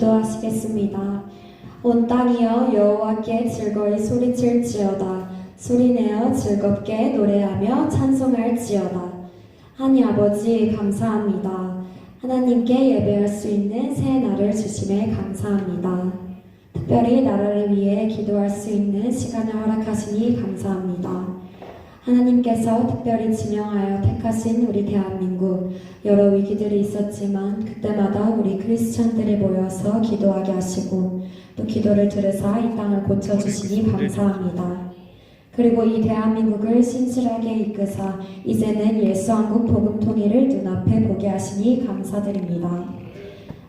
기도하시겠습니다. 온 땅이여 여호와께 즐거이 소리칠지어다. 소리내어 즐겁게 노래하며 찬송할지어다. 하나님 아버지 감사합니다. 하나님께 예배할 수 있는 새 날을 주심에 감사합니다. 특별히 나라를 위해 기도할 수 있는 시간을 허락하시니 감사합니다. 하나님께서 특별히 지명하여 택하신 우리 대한민국, 여러 위기들이 있었지만 그때마다 우리 크리스천들이 모여서 기도하게 하시고 또 기도를 들으사 이 땅을 고쳐주시니 감사합니다. 그리고 이 대한민국을 신실하게 이끄사 이제는 예수한국 복음 통일을 눈앞에 보게 하시니 감사드립니다.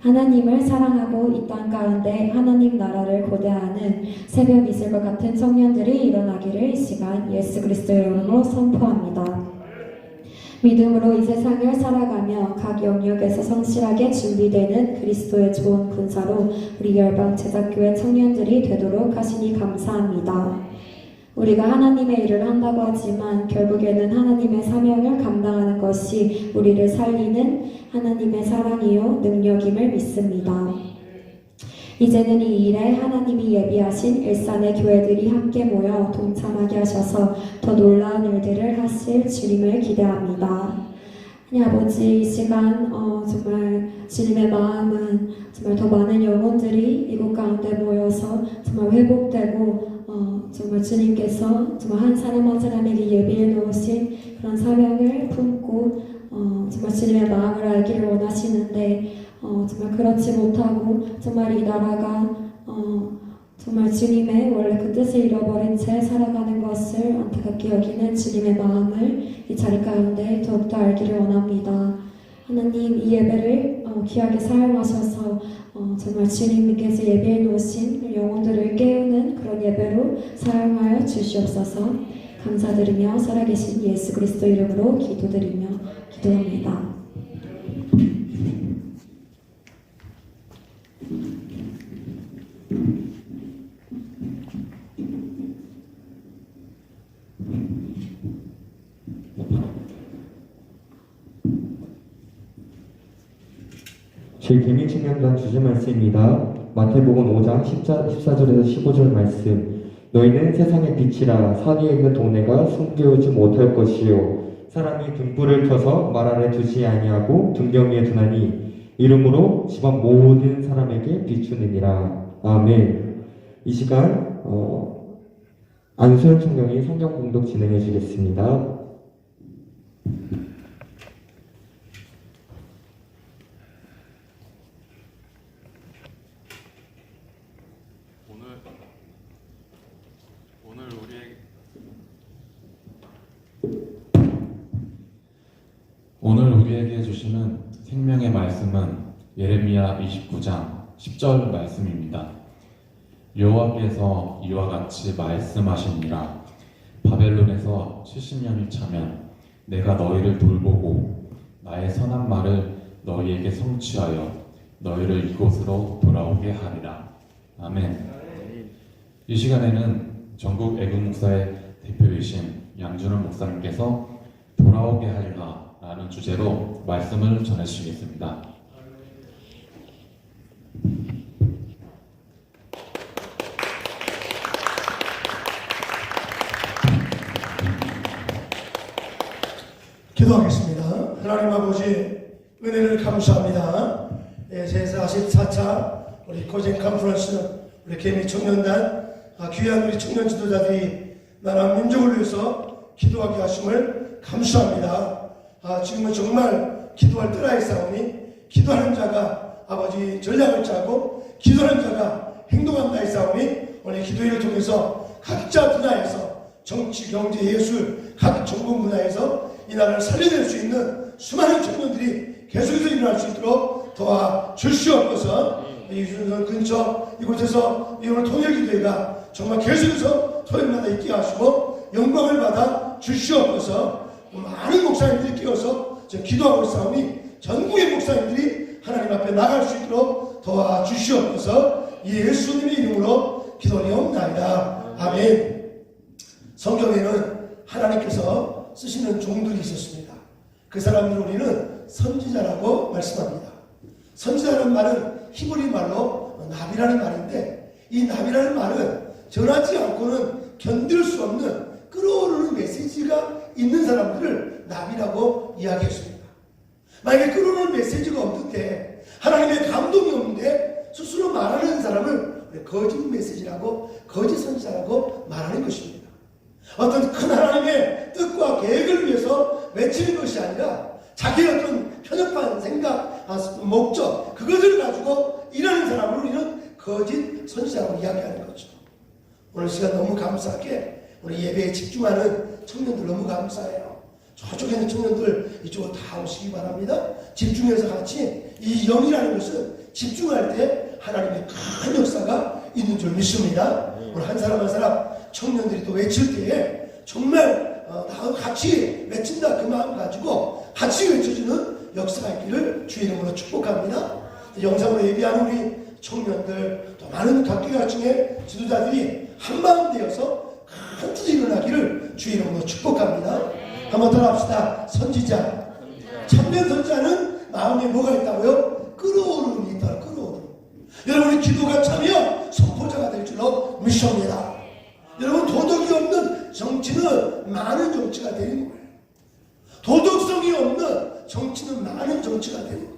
하나님을 사랑하고 이 땅 가운데 하나님 나라를 고대하는 새벽 이슬과 같은 청년들이 일어나기를 이 시간 예수 그리스도의 이름으로 선포합니다. 믿음으로 이 세상을 살아가며 각 영역에서 성실하게 준비되는 그리스도의 좋은 군사로 우리 열방 제자교회 청년들이 되도록 하시니 감사합니다. 우리가 하나님의 일을 한다고 하지만 결국에는 하나님의 사명을 감당하는 것이 우리를 살리는 하나님의 사랑이요 능력임을 믿습니다. 이제는 이 일에 하나님이 예비하신 일산의 교회들이 함께 모여 동참하게 하셔서 더 놀라운 일들을 하실 주님을 기대합니다. 하나님 아버지, 이 시간 정말 주님의 마음은 정말 더 많은 영혼들이 이곳 가운데 모여서 정말 회복되고 정말 주님께서 정말 한 사람 한 사람에게 예비해 놓으신 그런 사명을 품고 정말 주님의 마음을 알기를 원하시는데 정말 그렇지 못하고 정말 이 나라가 정말 주님의 원래 그 뜻을 잃어버린 채 살아가는 것을 안타깝게 여기는 주님의 마음을 이 자리 가운데 더욱더 알기를 원합니다. 하나님, 이 예배를 귀하게 사용하셔서 정말 주님께서 예배해 놓으신 영혼들을 깨우는 그런 예배로 사용하여 주시옵소서. 감사드리며 살아계신 예수 그리스도 이름으로 기도드리며 기도합니다. 제 개미청년단 주제 말씀입니다. 마태복음 5장 14절에서 15절 말씀. 너희는 세상의 빛이라 산 위에 있는 동네가 숨겨오지 못할 것이요 사람이 등불을 켜서 말 아래 두지 아니하고 등경 위에 두나니 이름으로 집안 모든 사람에게 비추느니라. 아멘. 이 시간 안소연 총경이 성경 공독 진행해 주겠습니다. 오늘 우리에게 주시는 생명의 말씀은 예레미야 29장 10절 말씀입니다. 여호와께서 이와 같이 말씀하시니라. 바벨론에서 70년이 차면 내가 너희를 돌보고 나의 선한 말을 너희에게 성취하여 너희를 이곳으로 돌아오게 하리라. 아멘. 이 시간에는 전국 애국목사의 대표이신 양준원 목사님께서 돌아오게 하리라 라는 주제로 말씀을 전해주시겠습니다. 기도하겠습니다. 하나님 아버지, 은혜를 감사합니다. 제44차 우리 코젠 컨퍼런스, 우리 개미 청년단, 귀한 우리 청년 지도자들이 나라 민족을 위해서 기도하게 하심을 감사합니다. 지금은 정말 기도할 때라의 싸움이, 기도하는 자가 아버지 전략을 짜고 기도하는 자가 행동한다의 싸움이 오늘 기도회를 통해서 각자 분야에서 정치, 경제, 예술, 각 전공 분야에서 이 나라를 살려낼 수 있는 수많은 청년들이 계속해서 일어날 수 있도록 도와주시옵소서. 이 유순선 근처 이곳에서 이 오늘 통일기도회가 정말 계속해서 토요일마다 있게 하시고 영광을 받아 주시옵소서. 많은 목사님들이 끼어서 기도하고 있사오니 전국의 목사님들이 하나님 앞에 나갈 수 있도록 도와주시옵소서. 예수님의 이름으로 기도하옵나이다. 아멘. 성경에는 하나님께서 쓰시는 종들이 있었습니다. 그 사람들을 우리는 선지자라고 말씀합니다. 선지자라는 말은 히브리 말로 나비라는 말인데, 이 나비라는 말은 전하지 않고는 견딜 수 없는 끌어오르는 메시지가 있는 사람들을 나비라고 이야기했습니다. 만약에 끌어오르는 메시지가 없는데, 하나님의 감동이 없는데 스스로 말하는 사람을 거짓 메시지라고, 거짓 선지자라고 말하는 것입니다. 어떤 큰 하나님의 뜻과 계획을 위해서 외치는 것이 아니라 자기의 어떤 편협한 생각, 목적, 그것을 가지고 일하는 사람을 우리는 거짓 선지자라고 이야기하는 거죠. 오늘 시간 너무 감사하게 우리 예배에 집중하는 청년들 너무 감사해요. 저쪽에 있는 청년들 이쪽으로 다 오시기 바랍니다. 집중해서 같이 이 영이라는 것은 집중할 때 하나님의 큰 역사가 있는 줄 믿습니다. 오늘 한 사람 한 사람 청년들이 또 외칠 때에 정말 나하고 같이 외친다 그 마음 가지고 같이 외쳐주는 역사가 있기를 주의 이름으로 축복합니다. 영상으로 예비하는 우리 청년들 또 많은 각계각층의 지도자들이 한마음 되어서 큰 뜻이 일어나기를 주의 이름으로 축복합니다. 한번 따라합시다. 선지자. 참된 선지자는 마음에 뭐가 있다고요? 끌어오름이 있다. 끌어오름. 여러분의 기도가 차면 선포자가 될 줄로 믿습니다. 여러분 도덕이 없는 정치는 많은 정치가 되는 거예요. 도덕성이 없는 정치는 많은 정치가 되는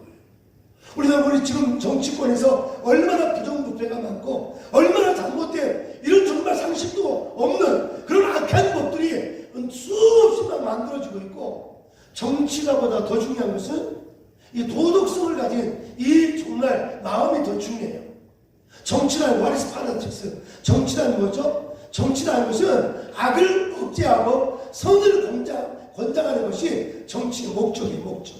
거예요. 우리 지금 정치권에서 얼마나 부정부패가 많고 얼마나 잘못된 이런 정말 상식도 없는 그런 악한 법들이 수없이 막 만들어지고 있고, 정치가 보다 더 중요한 것은 이 도덕성을 가진 이 정말 마음이 더 중요해요. 정치란 what is politics? 정치란 뭐죠? 정치라는 것은 악을 억제하고 선을 권장하는 것이 정치의 목적이에요. 목적.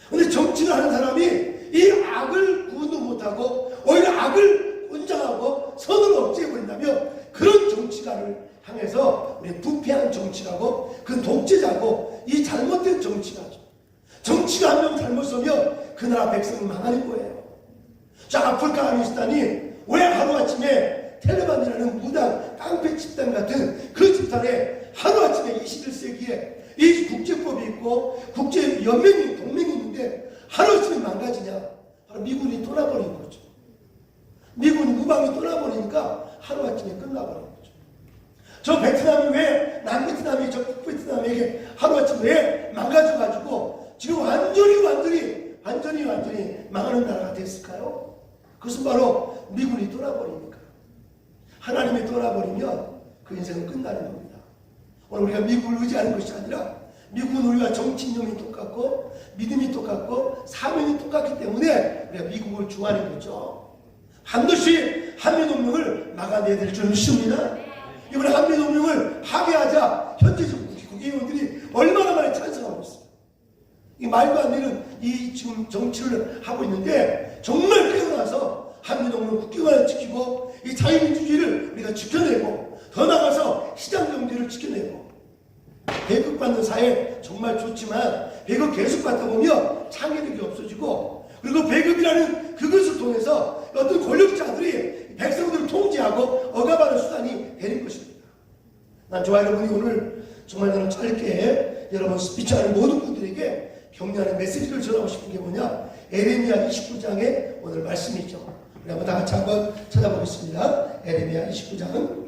근데 정치를 하는 사람이 이 악을 구분도 못하고 오히려 악을 권장하고 선을 억제해버린다면 그런 정치가를 향해서 우리 부패한 정치라고, 그 독재자고 이 잘못된 정치가죠. 정치가 한 명 잘못 서면 그 나라 백성은 망하는 거예요. 자, 아프가니스탄이 왜 하루아침에 텔레반이라는 무당 깡패 집단 같은 그 집단에 하루아침에 21세기에 이 국제법이 있고 국제연맹이 동맹이 있는데 하루아침에 망가지냐? 바로 미군이 떠나버린 거죠. 미군이 무방이 떠나버리니까 하루아침에 끝나버린 거죠. 저 베트남이 왜 남베트남이 저 북베트남에게 하루아침에 왜 망가져가지고 지금 완전히 망하는 나라가 됐을까요? 그것은 바로 미군이 떠나버리니까. 하나님이 떠나버리면 그 인생은 끝나는 겁니다. 오늘 우리가 미국을 의지하는 것이 아니라 미국은 우리가 정치인념이 똑같고 믿음이 똑같고 사명이 똑같기 때문에 우리가 미국을 좋아하는 거죠. 반드시 한미동맹을 막아내야 될 줄 믿습니다. 이번에 한미동맹을 파괴하자 현재 국회의원들이 얼마나 많이 찬성하고 있어요. 이 말도 안 되는 이 지금 정치를 하고 있는데 정말 깨어나서 한미동맹 국경을 지키고 이 자유민주주의를 우리가 지켜내고 더 나아가서 시장경제를 지켜내고, 배급받는 사회 정말 좋지만 배급 계속 받다 보면 창의력이 없어지고, 그리고 배급이라는 그것을 통해서 어떤 권력자들이 백성들을 통제하고 억압하는 수단이 되는 것입니다. 난 저와 여러분이 오늘 정말 나는 짧게 여러분 스피치하는 모든 분들에게 격려하는 메시지를 전하고 싶은 게 뭐냐? 에레미야 29장의 오늘 말씀이죠. 우리 한번 다 같이 한번 찾아보겠습니다. 에레미야 29장.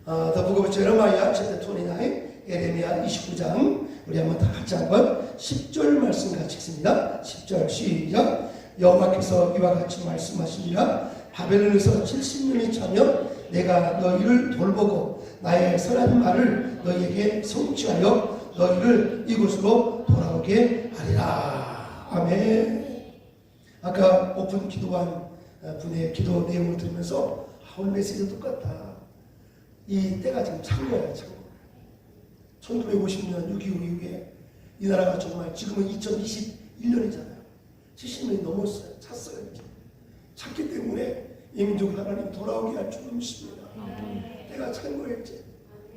The Book of Jeremiah, chapter 29. 에레미야 29장. 우리 한번 다 같이 한번 10절 말씀 같이 읽습니다. 10절 시작. 여호와께서 이와 같이 말씀하시니라. 바벨론에서 70년이 차면 내가 너희를 돌보고 나의 선한 말을 너희에게 성취하여 너희를 이곳으로 돌아오게 하리라. 아멘. 아까 오픈 기도한 분의 기도 내용을 들으면서 오늘 메시지 똑같다. 이 때가 지금 찬 거야, 찬 거. 1950년 6.25 이후에 이 나라가 정말 지금은 2021년이잖아요. 70년이 넘었어요. 찼어요. 이제. 찼기 때문에 이 민족 하나님 돌아오게 할 줄 믿습니다. 때가 찬 거예요. 이제.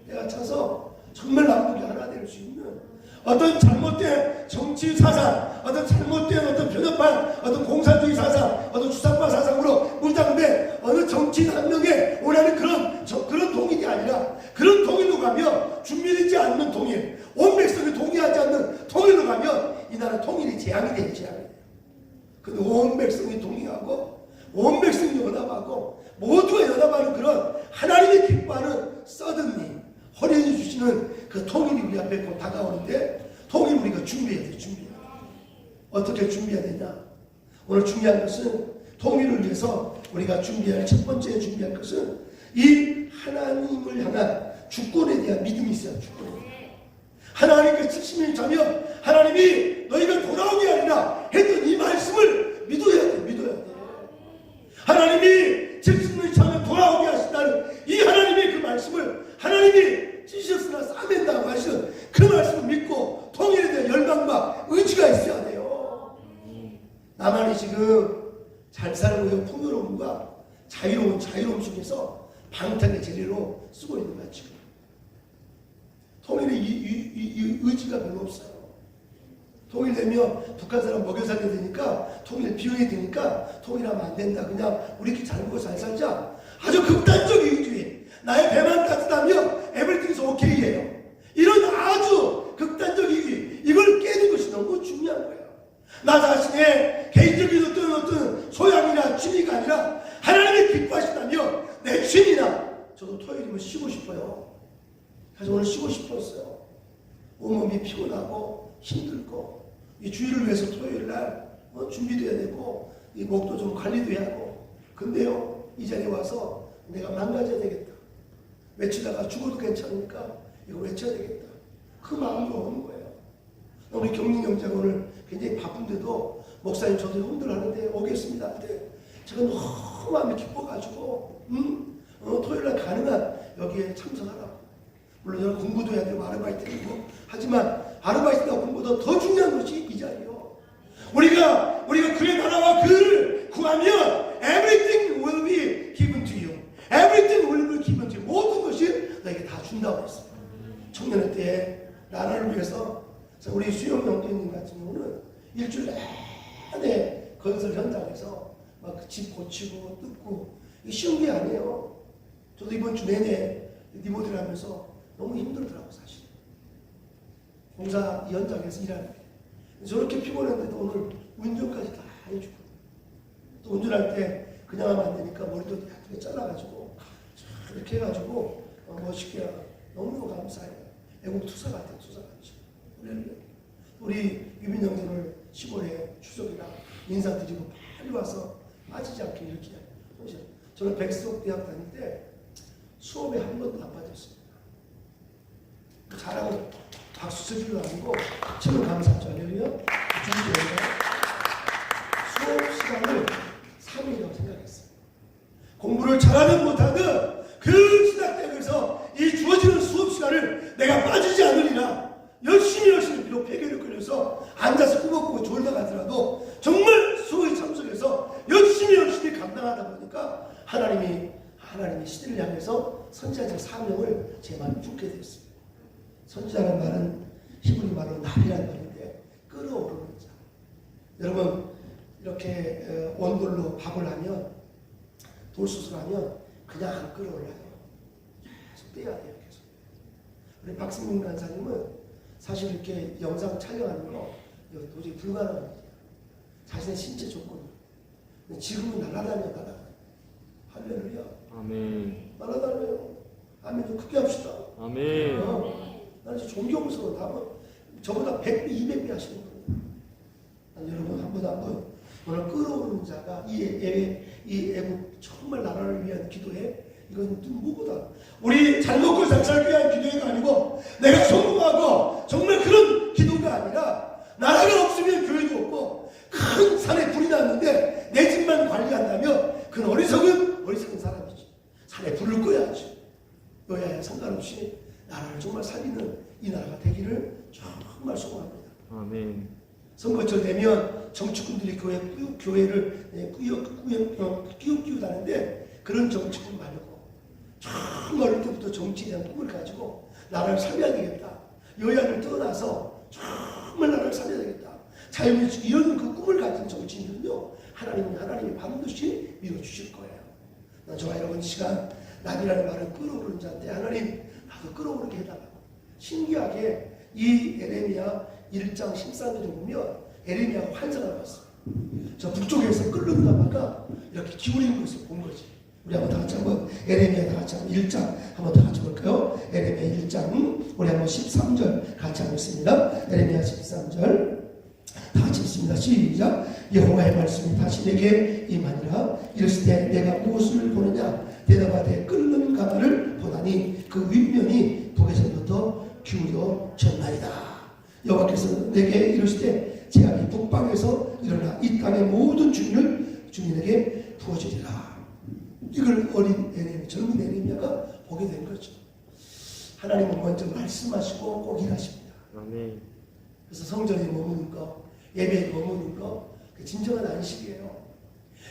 때가 차서 정말 남북이 하나 될 수 있는 어떤 잘못된 정치 사상, 어떤 잘못된 어떤 편협한 어떤 공산주의 사상, 어떤 주사파 사상으로 무장된 어느 정치인 한 명의 원하는 그런 통일이 아니라, 그런 통일로 가면 준비되지 않는 통일, 온 백성이 동의하지 않는 통일로 가면 이 나라 통일이 재앙이 돼요. 재앙이 돼요. 그 온 백성이 동행하고 온 백성이 연합하고 모두가 연합하는 그런 하나님이 기뻐하는 서든리 허리에 주시는 그 통일이 우리 앞에 곧 다가오는데 통일 우리가 준비해야 돼. 어떻게 준비해야 되냐? 오늘 중요한 것은 통일을 위해서 우리가 준비할 첫 번째 준비할 것은 이 하나님을 향한 주권에 대한 믿음이 있어야 주권. 하나님께 70일 자면 하나님이 너희가 돌아오게 하리라 했던 이 말씀을 믿어야 돼. 하나님이 70일 자면 돌아오게 하신다는 이 하나님의 그 말씀을 하나님이 찢으셨으나 싸맨다고 하시는 그 말씀을 믿고 통일에 대한 열망과 의지가 있어야 돼요. 나만이 지금 잘 살고 풍요로움과 자유로움 속에서 방탕의 재료로 쓰고 있는 거야 지금. 통일의 이 의지가 별로 없어요. 통일되면 북한 사람 먹여 살려야 되니까 통일 비용이 되니까 통일하면 안 된다. 그냥 우리끼리 잘 먹고 잘 살자. 아주 극단적인 의지. 나의 배만 따뜻하면 everything is okay예요. 이런 아주 극단적인 의지. 이걸 깨는 것이 너무 중요한 거예요. 나 자신의 개인적인 어떤 소양이나 취미가 아니라 하나님이 기뻐하신다면 내 취미나 저도 토요일이면 쉬고 싶어요. 그래서 오늘 쉬고 싶었어요. 온몸이 피곤하고 힘들고 이 주일을 위해서 토요일 날 준비도 해야 되고 이 목도 좀 관리도 해야 하고 근데요 이 자리에 와서 내가 망가져야 되겠다. 외치다가 죽어도 괜찮으니까 이거 외쳐야 되겠다. 그 마음으로 오는 거예요. 우리 경민 형제가 오늘 굉장히 바쁜데도 목사님 저도 힘들어하는데 오겠습니다. 근데 제가 너무 마음이 기뻐가지고 토요일날 가능한 여기에 참석하라고. 물론 저는 공부도 해야 되고 아르바이트도 하고 하지만 아르바이트나 공부보다 더 중요한 것이 이 자리요. 우리가 그의 나라와 그를 구하면 everything will be given to you. everything will be given to you. 모든 것이 너에게 다 준다고 했어요. 청년의 때에 나라를 위해서 우리 수영 형제님 같은 경우는 일주일 내내 건설 현장에서 막 집 고치고 뜯고 이게 쉬운 게 아니에요. 저도 이번 주 내내 리모델 하면서 너무 힘들더라고 사실. 공사 현장에서 일하는 게. 저렇게 피곤한데도 오늘 운전까지 다 해주고 또 운전할 때 그냥 하면 안 되니까 머리도 예쁘게 잘라가지고 이렇게 해가지고 멋있게 너무너무 감사해요. 애국 투사 같아요. 투사 같이. 우리 유민 형제를 시골에 추석이라 인사드리고 빨리 와서 빠지지 않게 이렇게 하죠. 저는 백석 대학 다닐 때 수업에 한 번도 안 빠졌습니다. 자랑은 박수 쳐주려 아니고 지금 감사하죠. 할렐루야. 수업 시간을 3일이라고 생각했어요. 공부를 잘하든 못하든 그 시작대에서 이 주어지는 수업 시간을 내가 빠지지 않으리라. 열심히 비록 베개를 끌려서 앉아서 꾸벅꾸벅 졸다 가더라도 정말 수업에 참석해서 열심히 감당하다 보니까 하나님이 시대를 향해서 선지자적 사명을 제 마음에 품게 됐습니다. 선지자라는 말은 히브리 말로 나비라는 말인데 끓어오르는 자. 여러분 이렇게 온돌로 밥을 하면 돌솥을 하면 그냥 안 끓어올라요. 계속 떼야 돼요. 계속. 우리 박승민 간사님은 사실 이렇게 영상 촬영하는 거 도저히 불가능한 일이야. 자신의 신체 조건이. 지금은 날아다녀. 할렐루야. 아멘. 날아다녀요. 아멘. 좀 크게 합시다. 아멘. 나는 진짜 존경스러워. 다음은 저보다 100배, 200배 하시는 거예요. 여러분 한번 오늘 끌어오르는 자가 이 애국 정말 나라를 위한 기도해. 이건 누구보다 우리 잘 먹고 잘 살기 위한 기도가 아니고 내가 성공하고 정말 그런 기도가 아니라 나라가 없으면 교회도 없고 큰 산에 불이 났는데 내 집만 관리한다면 그건 어리석은 사람이지. 산에 불을 꺼야지. 여야야 상관없이 나라를 정말 살리는 이 나라가 되기를 정말 소원합니다. 아멘. 선거철 되면 정치꾼들이 교회를 끼우다는데 그런 정치꾼 말고 정말 어릴 때부터 정치에 대한 꿈을 가지고 나라를 살려야 되겠다. 여야를 떠나서 정말 나라를 살려야 되겠다. 자유민주주의 이런 그 꿈을 가진 정치인들은요. 하나님이 반드시 밀어주실 거예요. 저와 여러분 이 시간 나비라는 말은 끌어오르는 자인데 하나님 나도 끌어오르게 해달라고. 신기하게 이 에레미야 1장 13절에 보면 에레미야가 환상을 봤어요. 저 북쪽에서 끓는 가마가 이렇게 기울인 것을 본 거지. 우리 한번 다 같이 한번 에레미야 다 같이 한번 1장 한번 다 같이 볼까요? 에레미야 1장 우리 한번 13절 같이 한번 읽습니다. 에레미야 13절 다 같이 읽습니다. 시작. 여호와의 말씀이 다시 내게 임하니라. 이르실 때 내가 무엇을 보느냐? 대답하되 끓는 가마를 보다니 그 윗면이 북에서부터 기울어졌나이다. 여호와께서 내게 이르실 때 재앙이 북방에서 일어나 이 땅의 모든 주민을 주민에게 부어주리라. 이걸 어린 에레미야, 젊은 에레미야가 보게 된 거죠. 하나님은 먼저 말씀하시고 꼭 일하십니다. 아멘. 그래서 성전에 머무는 거, 예배에 머무는 거, 그 진정한 안식이에요.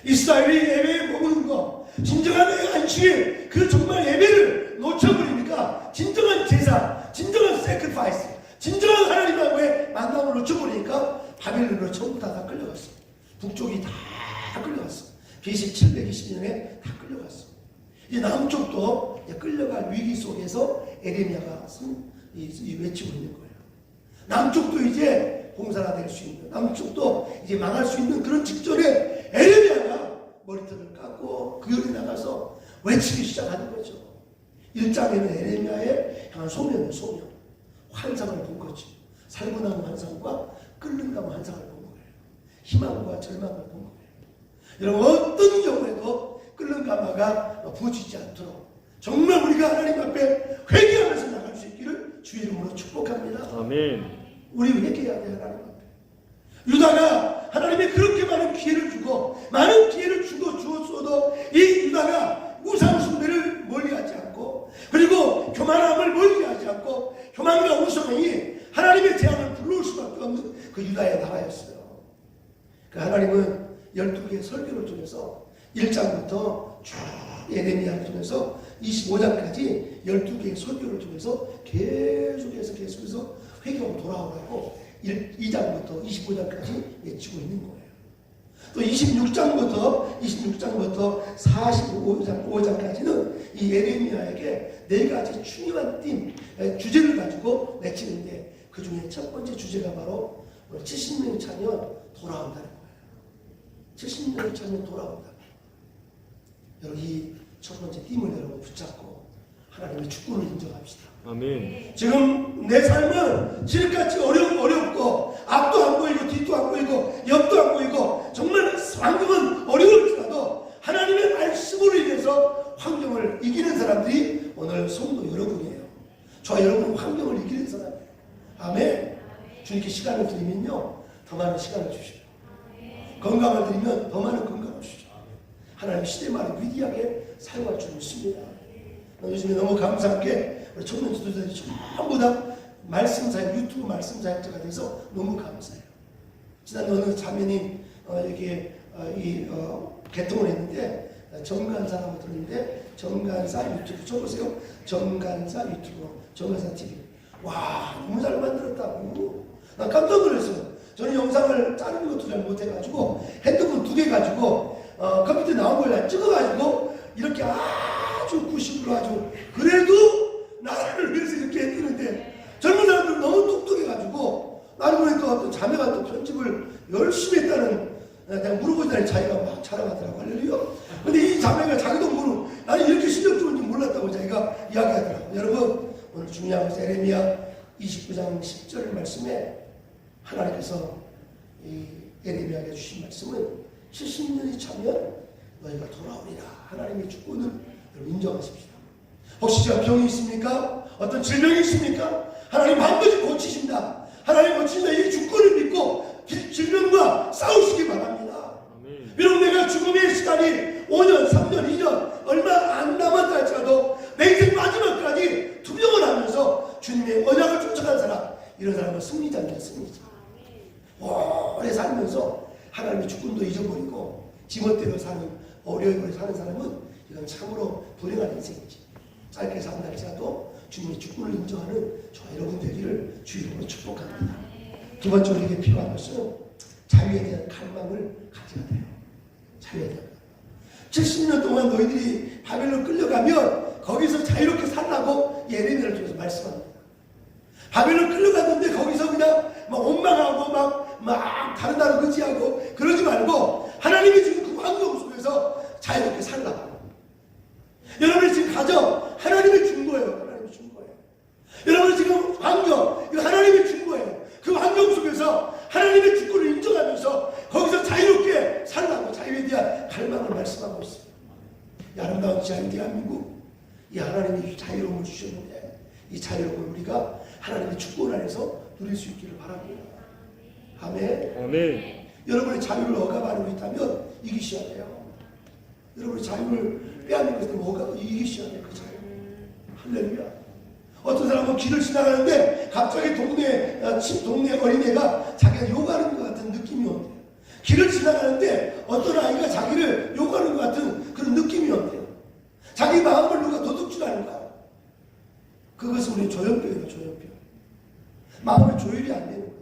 이스라엘이 예배에 머무는 거, 진정한 안식이 그 정말 예배를 놓쳐버리니까 진정한 제사, 진정한 세크리파이스, 진정한 하나님과의 만남을 놓쳐버리니까 바벨론으로 전부 다 끌려갔어. 북쪽이 다 끌려갔어. BC 720년에 다 끌려갔어. 이 남쪽도 끌려갈 위기 속에서 에레미야가 외치고 있는 거예요. 남쪽도 이제 공사가 될 수 있는, 남쪽도 이제 망할 수 있는 그런 직전에 에레미야가 머리털을 깎고 그 열이 나가서 외치기 시작하는 거죠. 1장에는 에레미야의 향한 소명이에요. 소명. 환상을 본 거죠. 살고나무 환상과 끓는 나무 환상을 본 거예요. 희망과 절망을 본 거예요. 여러분 어떤 경우에도 끓는 가마가 부어지지 않도록 정말 우리가 하나님 앞에 회개하면서 나갈 수 있기를 주의 이름으로 축복합니다. 아멘. 우리 회개해야 돼. 하나님 앞에. 유다가 하나님이 그렇게 많은 기회를 주고 많은 기회를 주었어도 이 유다가 우상 숭배를 멀리하지 않고 그리고 교만함을 멀리하지 않고 교만과 우상이 하나님의 재앙을 불러올 수밖에 없는 그 유다의 나라였어요. 그 하나님은 12개의 설교를 통해서 1장부터 쭉 에레미야를 통해서 25장까지 12개의 설교를 통해서 계속해서 회개하고 돌아오라고 2장부터 25장까지 외치고 있는 거예요. 또 26장부터 45장까지는 이 에레미야에게 4가지 중요한 주제를 가지고 외치는데 그 중에 첫 번째 주제가 바로 70년이 차면 돌아온다는 거예요. 70년이 차면 돌아온다. 여러분 이 첫 번째 띠을 여러분 붙잡고 하나님의 축복을 인정합시다. 아멘. 지금 내 삶은 지금까지 어렵고 앞도 안 보이고 뒤도 안 보이고 옆도 안 보이고 정말 환경은 어려울지라도 하나님의 말씀으로 인해서 환경을 이기는 사람들이 오늘 성도 여러분이에요. 저와 여러분은 환경을 이기는 사람이에요. 아멘. 주님께 시간을 드리면요 더 많은 시간을 주시죠. 건강을 드리면 더 많은 건강을 주시죠. 하나님 시대만을 위대하게 사용할 줄 믿습니다. 요즘에 너무 감사한 게 우리 청년 지도자들이 전부 다 말씀사역, 유튜브 말씀사역자가 돼서 너무 감사해요. 지난해 어느 자매님 여기에 개통을 했는데 정간사라고 들었는데 정간사 유튜브 쳐보세요. 정간사 유튜브, 정간사 TV. 와 너무 잘 만들었다고. 난 깜짝 놀랐어요. 저는 영상을 자르는 것도 잘 못해가지고 핸드폰 2개 가지고 컴퓨터에 나온 걸 찍어가지고 이렇게 아주 90으로 아주 그래도 나라를 위해서 이렇게 했는데 젊은 사람들 너무 똑똑해가지고 나를 보니까 어떤 자매가 또 편집을 열심히 했다는 내가 물어보자니 자기가 막 자랑하더라고. 할렐루야. 근데 이 자매가 자기도 모르고 나는 이렇게 실력 좋은지 몰랐다고 자기가 이야기하더라고. 여러분 오늘 중요한 것은 에레미야 29장 10절 말씀에 하나님께서 이 에레미야에게 주신 말씀은 70년이 차면 너희가 돌아오리라. 하나님의 주권을 인정하십시오. 혹시 제가 병이 있습니까? 어떤 질병이 있습니까? 하나님 반드시 고치신다. 하나님 고치신다. 이 주권을 믿고 질병과 싸우시기 바랍니다. 아멘. 비록 내가 죽음의 시간이 5년, 3년, 2년 얼마 안 남았다 할지라도 내 인생 마지막까지 투병을 하면서 주님의 언약을 쫓아간 사람, 이런 사람은 승리자입니다. 승리자. 오래 살면서 하나님의 주권도 잊어버리고 지멋대로 사는 어려움을 사는 사람은 이건 참으로 불행한 인생이지. 짧게 산다 할지라도 주님의 주권을 인정하는 저와 여러분 되기를 주님으로 축복합니다. 두 번째 우리에게 필요한 것은 자유에 대한 갈망을 가져야 돼요. 자유에 대한 70년 동안 너희들이 바벨론 끌려가면 거기서 자유롭게 살라고 예레미야를 통해서 말씀합니다. 바벨론 끌려갔는데 거기서 그냥 막 원망하고 막 막 다른 나라 의지하고 그러지 말고 하나님이 지금 그 환경 속에서 자유롭게 살라. 여러분이 지금 가정 하나님이 준 거예요. 하나님이 준 거예요. 여러분이 지금 환경 이거 하나님이 준 거예요. 그 환경 속에서 하나님의 주권을 인정하면서 거기서 자유롭게 살라고 자유에 대한 갈망을 말씀하고 있어요. 이 아름다운 자유 대한민국 이 하나님이 자유로움을 주셨는데 이 자유로움을 우리가 하나님의 주권 안에서 누릴 수 있기를 바랍니다. 아멘. 아멘. 여러분이 자유를 억압하고 있다면 이기셔야 돼요. 여러분이 자유를 빼앗는 것을 이기셔야 돼요. 그 자유. 할렐루야. 어떤 사람은 길을 지나가는데 갑자기 동네 어린애가 자기가 욕하는 것 같은 느낌이 온대요. 길을 지나가는데 어떤 아이가 자기를 욕하는 것 같은 그런 느낌이 온대요. 자기 마음을 누가 도둑질하는 거야. 그것은 우리 조현병이에요. 조현병. 마음이 조율이 안 되는 거야.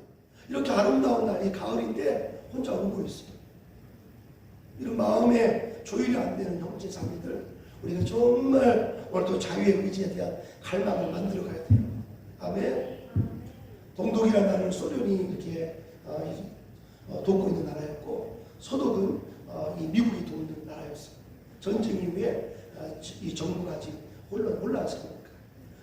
이렇게 아름다운 날이 가을인데 혼자 울고 있어요. 이런 마음에 조율이 안 되는 형제 자매들 우리가 정말 오늘 또 자유의 의지에 대한 갈망을 만들어 가야 돼요. 아멘. 동독이라는 나라는 소련이 이렇게 돕고 있는 나라였고 서독은 이 미국이 돕는 나라였어요. 전쟁 이후에 이 정부가 지금 혼란스러우니까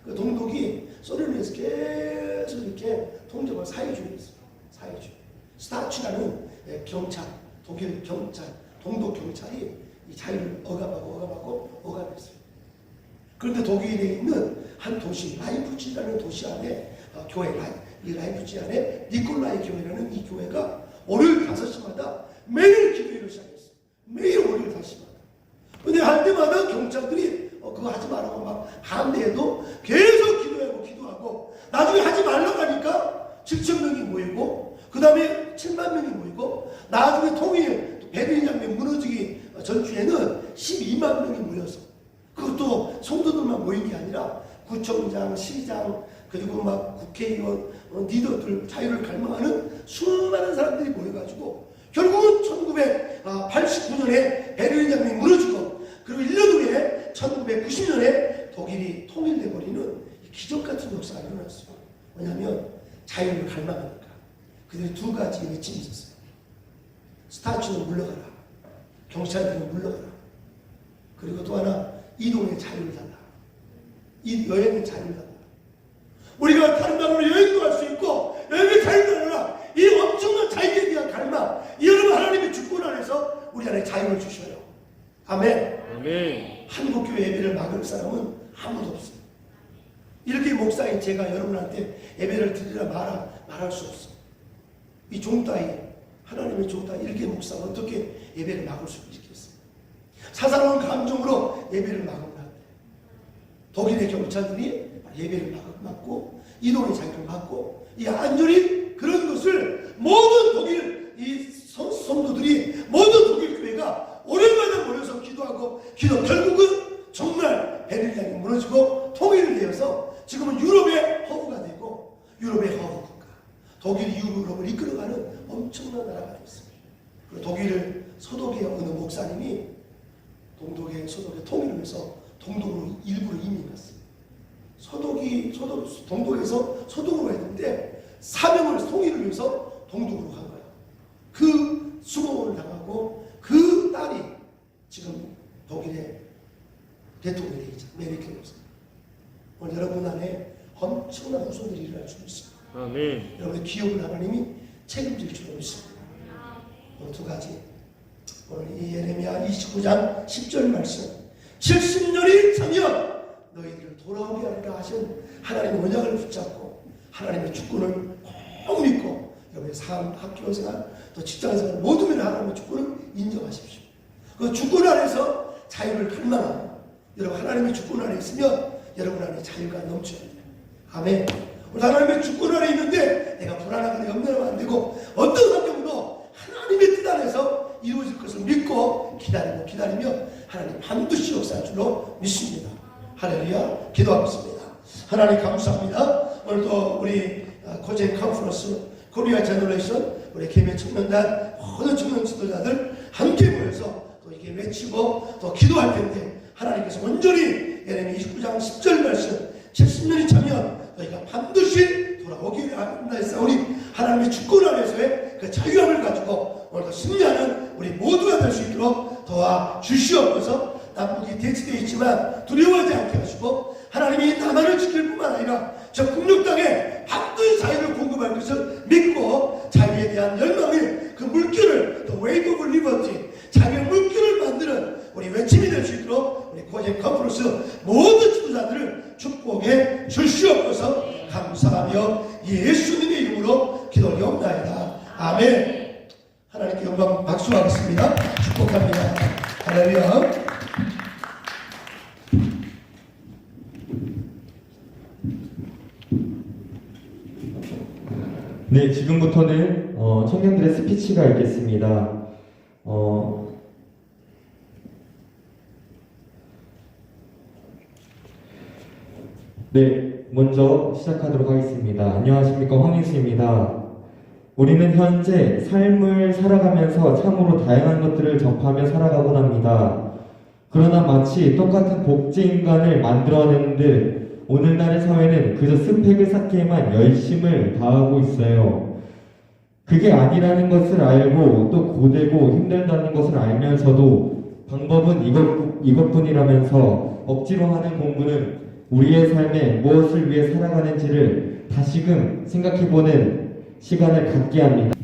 그 동독이 소련에서 계속 이렇게 통제를 사회주의였어요. 사회주의. 스타치라는 경찰, 독일 경찰, 동독 경찰이 이 자유를 억압했어요. 그런데 독일에 있는 한 도시, 라이프치히라는 도시 안에 교회, 이 라이프치히 안에 니콜라이 교회라는 이 교회가 월요일 5시마다 매일 기도회를 시작했어요. 매일 월요일 5시마다. 근데 할 때마다 경찰들이 그거 하지 말라고 막 반대해도 계속 기도하고 나중에 하지 말라고 하니까 7,000명이 모이고 그 다음에 7만 명이 모이고 나중에 통일 베를린 장벽 무너지기 전주에는 12만 명이 모여서 그것도 성도들만 모인 게 아니라 구청장, 시장 그리고 막 국회의원, 리더들 자유를 갈망하는 수많은 사람들이 모여가지고 결국은 1989년에 베를린 장벽이 무너지고 그리고 1년 후에 1990년에 독일이 통일돼버리는 기적 같은 역사가 일어났어요. 왜냐하면 자유를 갈망하니까. 그들이 두 가지 외침이 있었어요. 스타치는 물러가라. 경찰들은 물러가라. 그리고 또 하나 이동의 자유를 달라. 이 여행의 자유를 달라. 우리가 다른 나라로 여행도 할 수 있고 여행의 자유를 달라. 이 엄청난 자유에 대한 갈망. 여러분 하나님의 주권 안에서 우리 안에 자유를 주셔요. 아멘. 아멘. 한국교회 예배를 막을 사람은 아무도 없어요. 이렇게 목사인 제가 여러분한테 예배를 드리라 말할 수 없어요. 이 종따위 하나님의 종따위 이렇게 목사가 어떻게 예배를 막을 수 있겠어요? 사사로운 감정으로 예배를 막으면 안 돼요. 독일의 경찰들이 예배를 막고 이동의 자유를 막고 이 안전이 그런 것을 모든 독일 이 성도들이 모든 독일 교회가 오랜만에 모여서 기도하고 결국은 정말 베를린이 무너지고 통일이 되어서 지금은 유럽의 허브가 되고 유럽의 허브 국가 독일이 유럽을 이끌어가는 엄청난 나라가 됐습니다. 그리고 독일 서독의 어느 목사님이 동독의 통일을 위해서 동독으로 일부러 이민 갔어요. 동독에서 서독으로 했는데 사명을 통일을 위해서 동독으로 간 거예요. 그 수고를 당하고 그 딸이 지금 독일의 대통령이 되겠죠. 메르켈 목사. 오늘 여러분 안에 엄청난 후손들이 일어날 줄 있습니다. 아멘. 여러분의 기업을 하나님이 책임질 줄 믿습니다. 오늘 두 가지. 오늘 이 예레미야 29장 10절 말씀. 70년이 차면 너희들을 돌아오게 하리라 하신 하나님의 언약을 붙잡고 하나님의 주권을 꼭 믿고 여러분의 삶, 학교 생활, 또 직장 생활 모든 면에 하나님의 주권을 인정하십시오. 그 주권 안에서 자유를 갈망하고 여러분 하나님의 주권 안에 있으면 여러분 안에 자유가 넘쳐야 돼요. 아멘. 하나님의 주권 안에 있는데 내가 불안하거나 염려하면 안 되고 어떤 환경도 하나님의 뜻 안에서 이루어질 것을 믿고 기다리며 하나님 반드시 역사할 줄로 믿습니다. 할렐루야. 기도하겠습니다. 하나님 감사합니다. 오늘도 우리 코젠 컨퍼런스 코리아 제너레이션 우리 개미 청년단 모든 청년 지도자들 함께 모여서 또 이게 외치고 또 기도할 텐데 하나님께서 온전히 예레미야 29장 10절 말씀 70년이 차면 너희가 반드시 돌아오기를 한다 했사오니 하나님의 주권 안에서의 그 자유함을 가지고 오늘도 승리하는 우리 모두가 될 수 있도록 도와주시옵소서. 남북이 대치되어 있지만 두려워하지 않게 하시고 하나님이 나만을 지킬 뿐만 아니라 저 국력 땅에 반드시 자유를 공급할 것을 믿고 자유에 대한 열망을 그 물결을 The Wave of Liberty 자유의 물결을 만드는 우리 외침이 될 수 있도록 우리 고젠 컨퍼런스 모든 지도자들을 축복해 주시옵소서. 감사하며 예수님의 이름으로 기도하옵나이다. 아멘. 하나님께 영광 박수하겠습니다. 축복합니다. 할렐루야. 네, 지금부터는 청년들의 스피치가 있겠습니다. 네, 먼저 시작하도록 하겠습니다. 안녕하십니까, 황인수입니다. 우리는 현재 삶을 살아가면서 참으로 다양한 것들을 접하며 살아가곤 합니다. 그러나 마치 똑같은 복제 인간을 만들어내는 듯 오늘날의 사회는 그저 스펙을 쌓기에만 열심을 다하고 있어요. 그게 아니라는 것을 알고 또 고되고 힘들다는 것을 알면서도 방법은 이것뿐이라면서 억지로 하는 공부는 우리의 삶에 무엇을 위해 살아가는지를 다시금 생각해보는 시간을 갖게 합니다.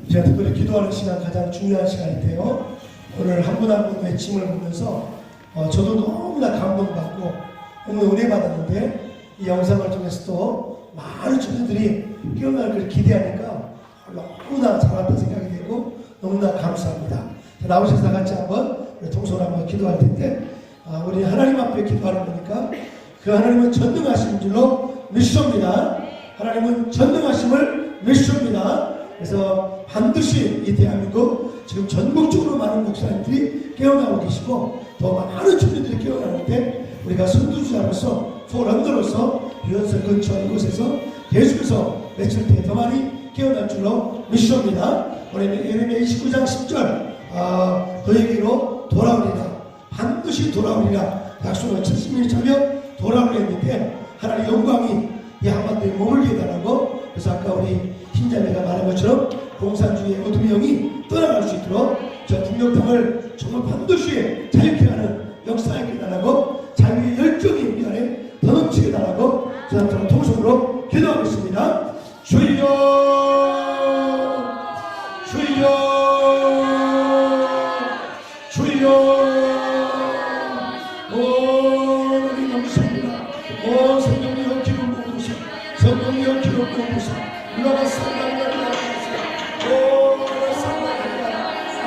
제가 특별히 기도하는 시간 가장 중요한 시간인데요. 오늘 한 분 한 분 외침을 보면서 저도 너무나 감동받고 너무 은혜 받았는데 이 영상을 통해서도 많은 청년들이 깨어날 걸 기대하니까 너무나 잘왔다는 생각이 되고 너무나 감사합니다. 나오셔서 같이 한번 우리 동서로 한번 기도할 텐데 우리 하나님 앞에 기도하는 거니까 그 하나님은 전능하신 줄로 믿습니다. 하나님은 전능하심을 믿습니다. 그래서 반드시 이 대한민국 지금 전국적으로 많은 목사님들이 깨어나고 계시고 더 많은 청년들이 깨어나는데 우리가 선두주자로서 포럼들로서 유연선 근처 이곳에서 계속해서 며칠 뒤에 더 많이 깨어날 줄로 믿습니다. 우리는 예레미야 29장 10절 너에게로 돌아오리라 반드시 돌아오리라 약속을 70년이 차며 돌아오려 했는데 하나님의 영광이 이 한반도에 머물게 해달라고 그래서 아까 우리 흰자매가 말한 것처럼 공산주의의 어둠의 영이 떠나갈 수 있도록 저 북녘 땅을 정말 반드시 자유케 하는 역사에 해달라고 자유의 열정이 우리 안에 더 넘치게 해달라고 저는 통성으로 기도하겠습니다. 주여 주여 주여 오늘 감사합니다. 오 성령이여 기름 부으소서 성령이여 기름 부으소서 일어나 산다리라 오 산다리라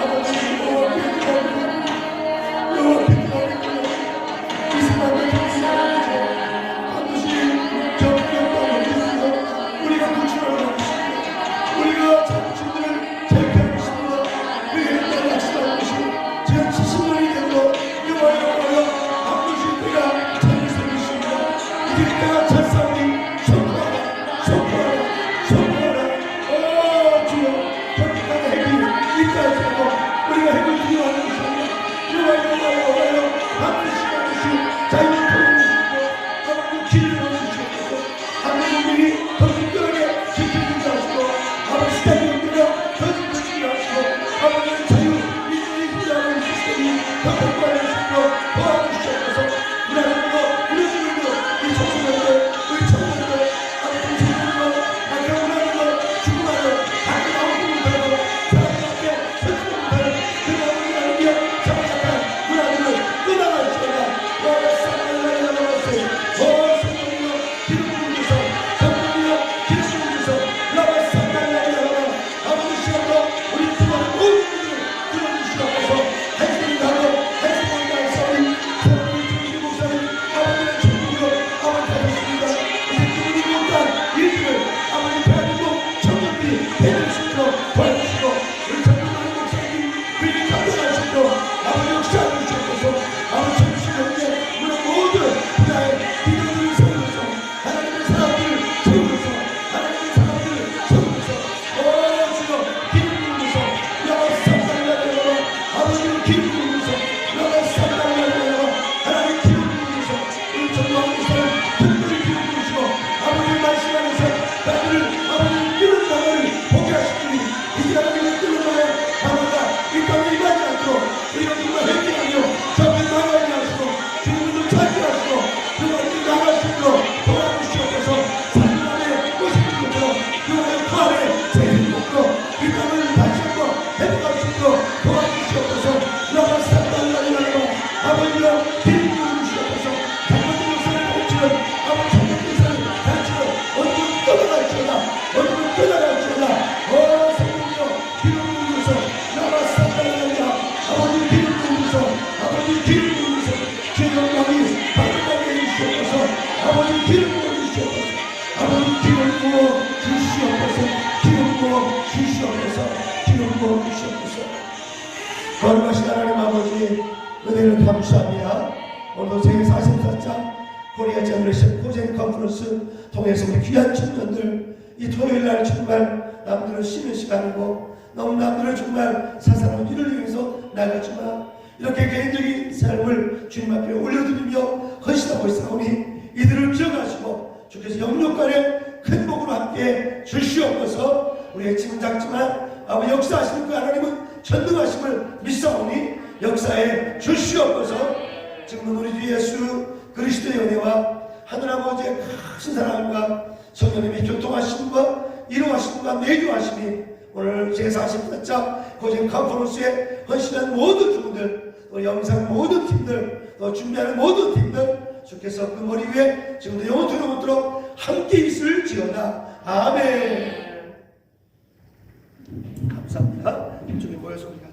아버지 여호와 기도하옵나이다 여호와 기도하옵나이다 이 사람을 통해서 반드시 저 기억과 여기서 우리가 구출하러 가겠습니다. 우리가 자신들을 자유케 하겠습니다. 그에게 따라 약속하고 계시고 지금 70년이 되고 여호와여 반드시 그가 자유를 세우십니다. 이제 그가 잘 싸우니 선포하라 선포하라 선포하라 거룩하신 하나님 아버지 은혜를 감사합니다. 오늘도 제44차 코리아 제너레이션 코젠 컨퍼런스 통해서 우리 귀한 청년들 이 토요일날 정말 남들을 쉬는 시간이고 너무 남들을 정말 사사로운 일을 위해서 나가지만 이렇게 개인적인 삶을 주님 앞에 올려드리며 헌신하고 있사오니 이들을 기억하시고 주께서 영육간에 큰 복으로 함께 주시옵소서. 우리의 지금 작지만 아버지 역사하시는 그 하나님은 전능하심을 믿사오니 역사에 주시옵소서. 지금은 우리 주 예수 그리스도의 은혜와 하늘 아버지의 크신 사랑과 성령님의 교통하심과 이루하심과 내주하심이 오늘 제44차 고생 컨퍼런스에 헌신한 모든 주분들 또 영상 모든 팀들 또 준비하는 모든 팀들 주께서 그 머리 위에 지금도 영원토록 함께 있을지어다. 아멘. 감사합니다. 이쪽에 모여서 우리가